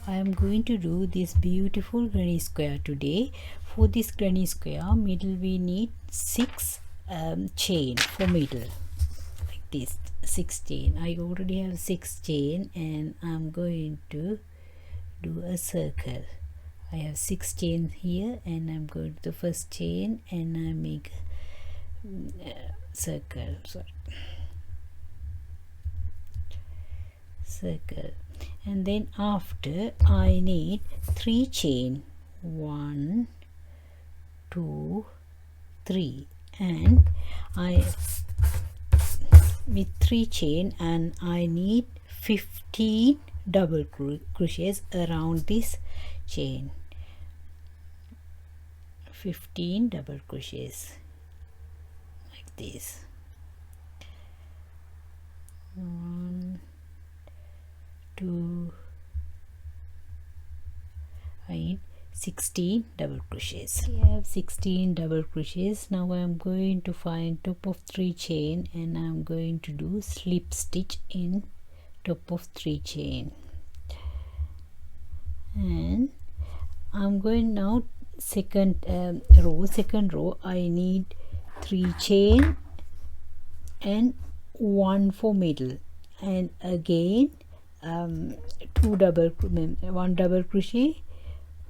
I am going to do this beautiful granny square today. For this granny square middle we need 6 chain for middle, like this, 6 chain. I already have 6 chain and I'm going to do a circle. I have 6 chain here and I'm going to the first chain and I make a circle, circle, and then after I need 3 chain, 1 2 3, and I with 3 chain and I need 15 double crochets around this chain, 15 double crochets like this. 1 2, I need 16 double crochets. I have 16 double crochets. Now I am going to find top of 3 chain and I am going to do slip stitch in top of 3 chain, and I'm going now second row I need 3 chain and 1 for middle, and again 1 double crochet,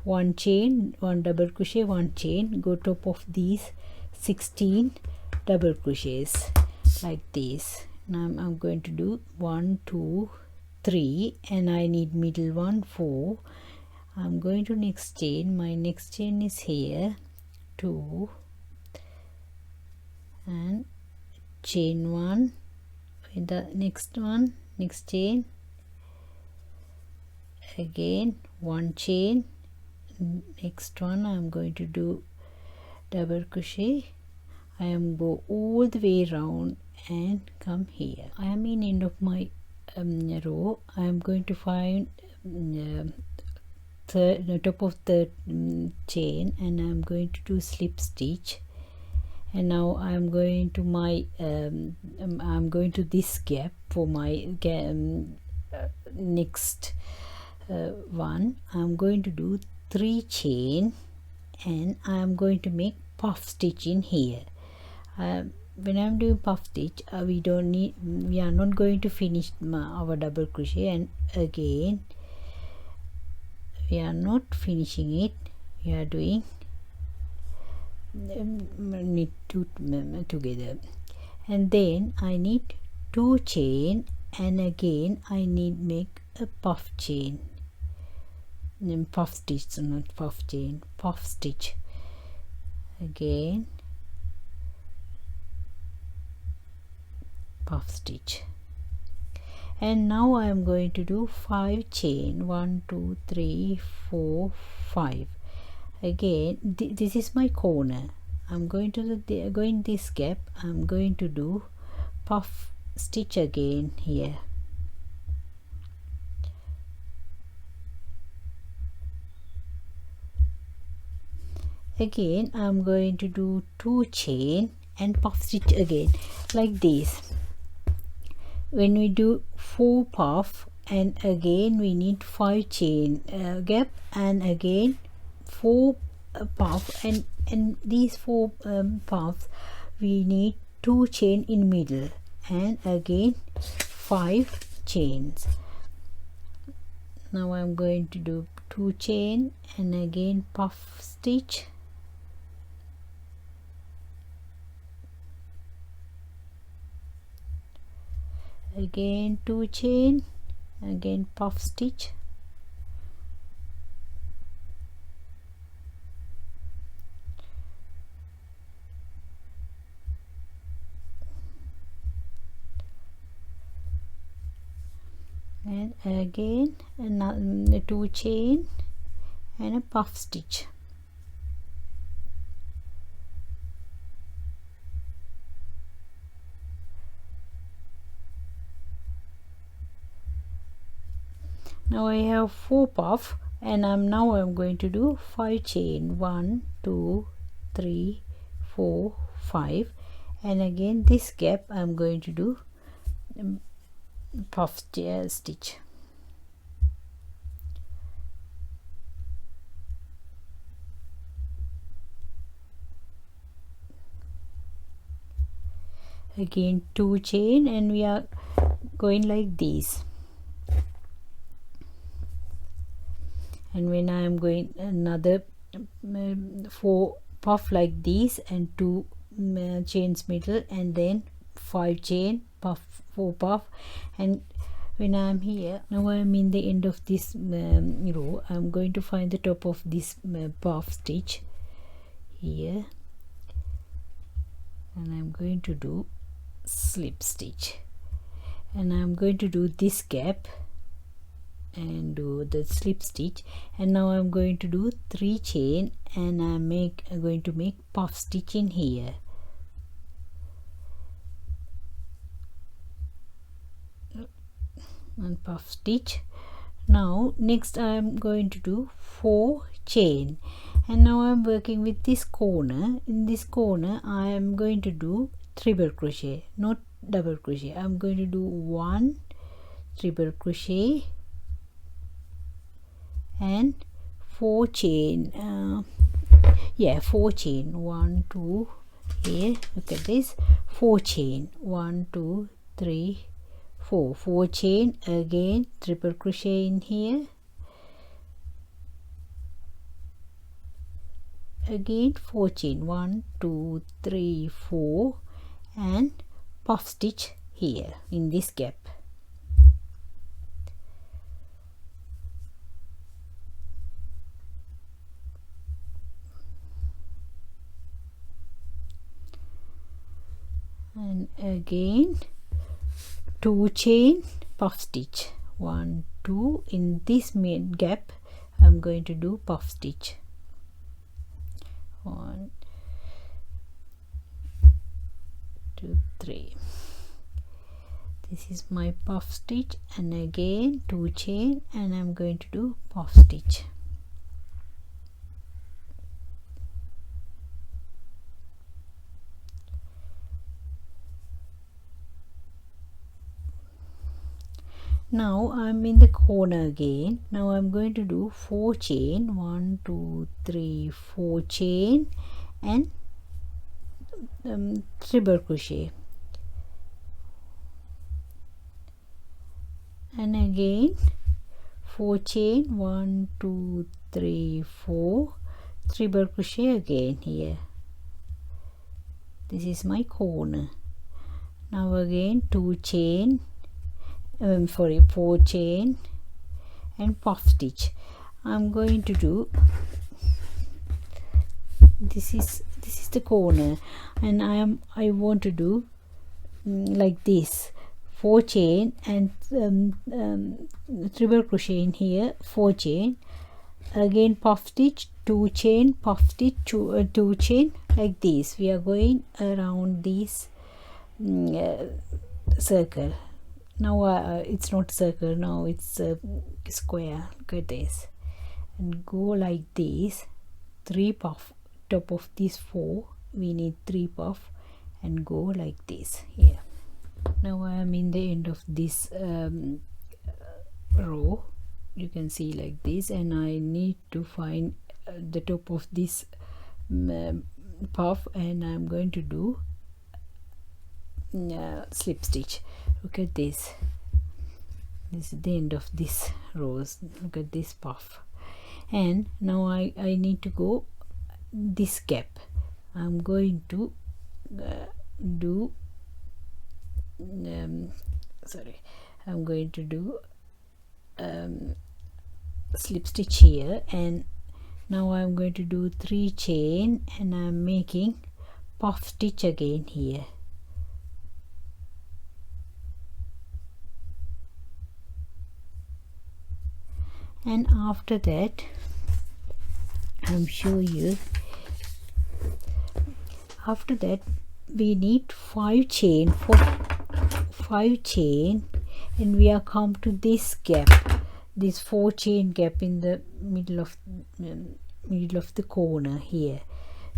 1 chain, 1 double crochet, 1 chain, go top of these 16 double crochets like this. Now I'm going to do 1 2 3 and I need middle 1 4. I'm going to next chain. My next chain is here, 2, and chain 1 in the next one, next chain, again 1 chain, next one I'm going to do double crochet. I am go all the way around and come here. I am in end of my row. I am going to find the top of the chain and I am going to do slip stitch, and now I am going to my I'm going to this gap for my next one. I'm going to do 3 chain and I am going to make puff stitch in here. When I'm doing puff stitch, we are not going to finish our double crochet, and again we are not finishing it, we are doing knit two together, and then I need 2 chain and again I need make a puff chain, puff stitch, not puff chain, puff stitch, again puff stitch, and now I am going to do 5 chain, 1 2 3 4 5. Again this is my corner. I'm going to go in this gap. I'm going to do puff stitch again here, again I'm going to do 2 chain and puff stitch again like this. When we do 4 puff and again we need 5 chain gap and again 4 puff, and these 4 puffs we need 2 chain in middle and again 5 chains. Now I'm going to do 2 chain and again puff stitch, again 2 chain, again puff stitch, and again another 2 chain and a puff stitch. Now I have 4 puff and I'm going to do 5 chain, 1 2 3 4 5, and again this gap I'm going to do puff stitch, again 2 chain, and we are going like this. And when I am going another 4 puff like this, and 2 chains middle, and then 5 chain puff, 4 puff. And when I am here, now I am in the end of this row, I am going to find the top of this puff stitch here, and I am going to do slip stitch, and I am going to do this gap and do the slip stitch. And now I'm going to do 3 chain, and I'm going to make puff stitch in here. And puff stitch. Now next I'm going to do 4 chain, and now I'm working with this corner. In this corner I am going to do triple crochet, not double crochet. I'm going to do 1 triple crochet and 4 chain, 4 chain, 1 2 here, look at this, 4 chain, 1 2 3 4 chain, again triple crochet in here, again 4 chain, 1 2 3 4, and puff stitch here in this gap. And again 2 chain puff stitch, 1 2, in this main gap I'm going to do puff stitch, 1 2 3. This is my puff stitch, and again 2 chain, and I'm going to do puff stitch. Now I'm in the corner again. Now I'm going to do 4 chain, 1 2 3 4 chain, and triple crochet, and again 4 chain, 1 2 3 4, triple crochet again here. This is my corner. Now again 2 chain, 4 chain and puff stitch. I'm going to do this is the corner, and I want to do like this, 4 chain and triple crochet in here, 4 chain, again puff stitch, 2 chain, puff stitch, 2 chain, like this. We are going around this circle. Now it's not circle, now it's a square. Look at this, and go like this, 3 puff, top of these 4 we need 3 puff, and go like this here. Now I am in the end of this row, you can see like this, and I need to find the top of this puff, and I'm going to do slip stitch. Look at this, this is the end of this rows. Look at this puff, and now I need to go this gap. I'm going to do I'm going to do slip stitch here, and now I'm going to do 3 chain, and I'm making puff stitch again here. And after that I'm show you, after that we need 5 chain, for 5 chain, and we are come to this gap, this 4 chain gap in the middle of the corner here.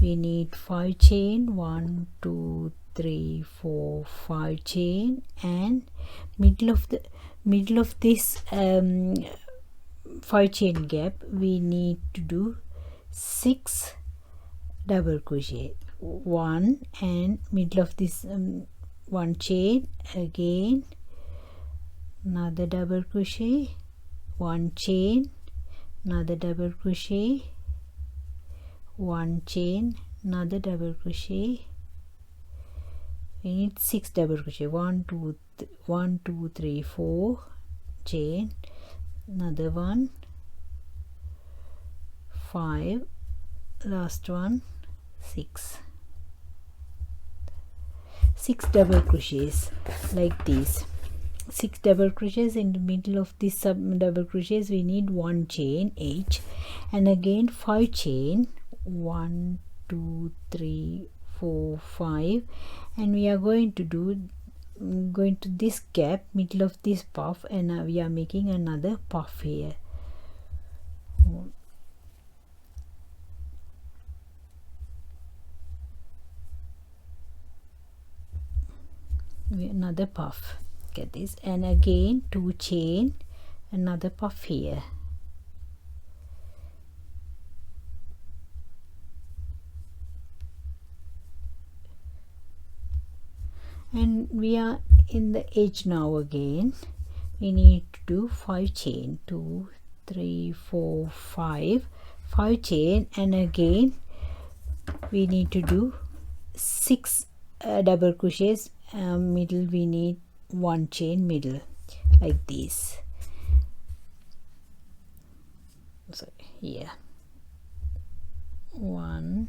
We need 5 chain, 1 2 3 4 5 chain, and middle of this 5 chain gap we need to do 6 double crochet, 1, and middle of this 1 chain, again another double crochet, 1 chain, another double crochet, 1 chain, another double crochet. We need 6 double crochet, 1 2 3 4 chain, another one, 5, last one, 6 double crochets like this. 6 double crochets. In the middle of this double crochets we need 1 chain each, and again 5 chain, 1 2 3 4 5, and we are going to this gap, middle of this puff, and we are making another puff here. Another puff, get this, and again 2 chain, another puff here. And we are in the edge now. Again we need to do 5 chain, 2 3 4 5 chain, and again we need to do 6 double crochets. Middle we need 1 chain middle, like this. So here 1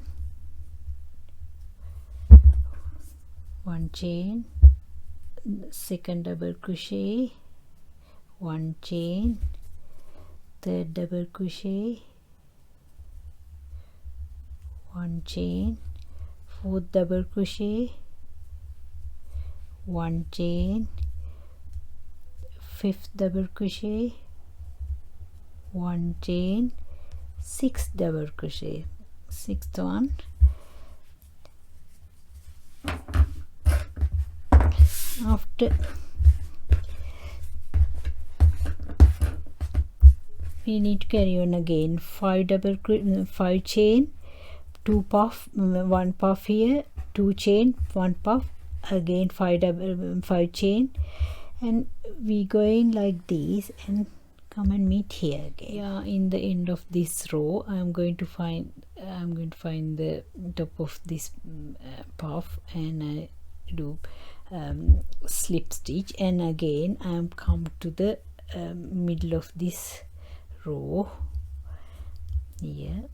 chain, second double crochet, 1 chain, third double crochet, 1 chain, fourth double crochet, 1 chain, fifth double crochet, 1 chain, 6 double crochet, sixth one, after we need to carry on again 5 chain, 2 puff, 1 puff here, 2 chain, 1 puff, again 5 chain, and we going like this and come and meet here again. Yeah, in the end of this row I'm going to find the top of this puff, and I do slip stitch, and again I am come to the middle of this row here,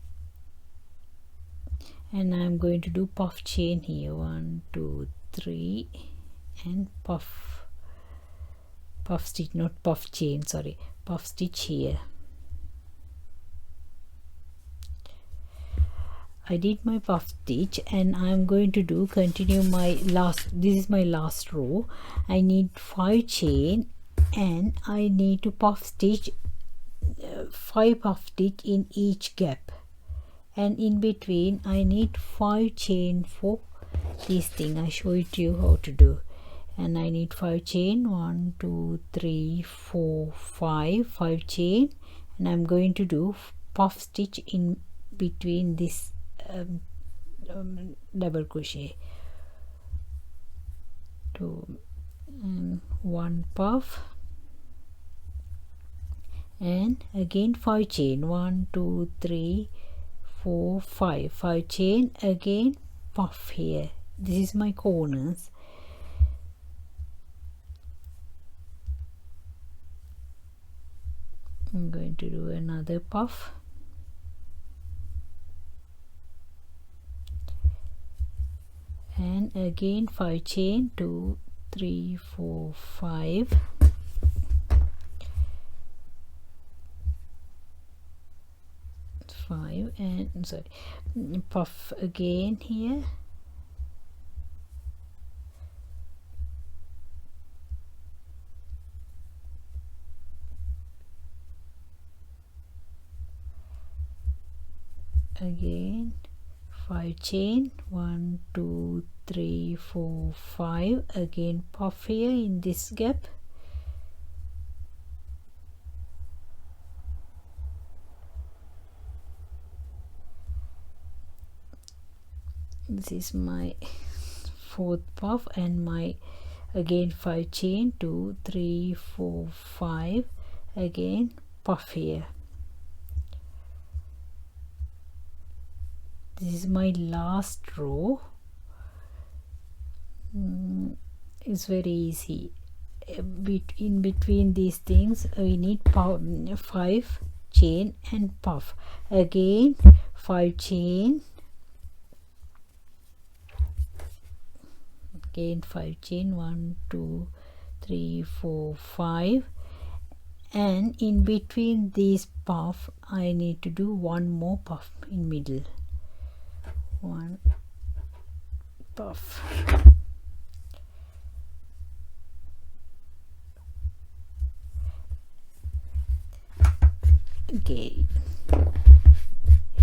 and I am going to do puff chain here, 1 2 3, and puff stitch, not puff chain, sorry, puff stitch here. I did my puff stitch, and I am going to continue my last, this is my last row. I need 5 chain, and I need to puff stitch 5 puff stitch in each gap, and in between I need 5 chain for this thing. I show it to you how to do, and I need 5 chain, 1 2 3 4 5 chain, and I'm going to do puff stitch in between this double crochet, 2 and 1 puff, and again 5 chain, 1 2 3 4 5 chain, again puff here. This is my corners. I'm going to do another puff, and again 5 chain, 2 3 4 5, and sorry, puff again here, again 5 chain, 1 2 3 4 5, again puff here in this gap, this is my fourth puff, and my again 5 chain, 2 3 4 5, again puff here. This is my last row. It's very easy. In between these things we need 5 chain and puff, again 5 chain, again 5 chain, 1 2 3 4 5, and in between these puff I need to do one more puff in middle, one puff. Okay,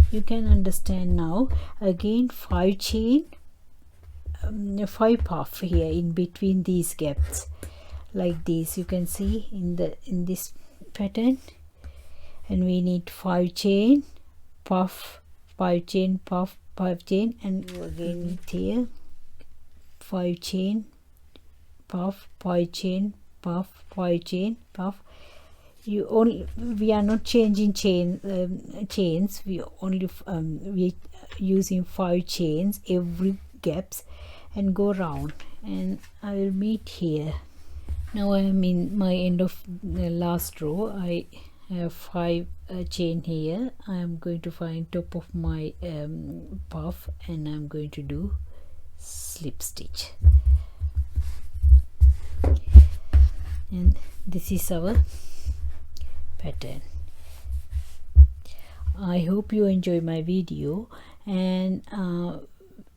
you can understand now. Again 5 chain, 5 puff here in between these gaps, like this you can see in this pattern, and we need 5 chain, puff, 5 chain, puff, 5 chain, and again here 5 chain, puff, 5 chain, puff, 5 chain, puff. We are not changing chains, we only we using 5 chains every gaps and go round, and I will meet here. Now I am in my end of the last row. I have 5 chain here. I am going to find top of my puff, and I am going to do slip stitch, and this is our pattern. I hope you enjoy my video, and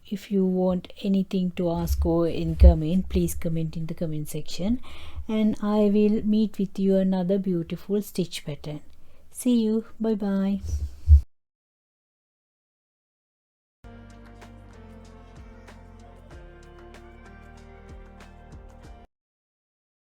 if you want anything to ask or in comment, please comment in the comment section, and I will meet with you another beautiful stitch pattern. See you. Bye bye.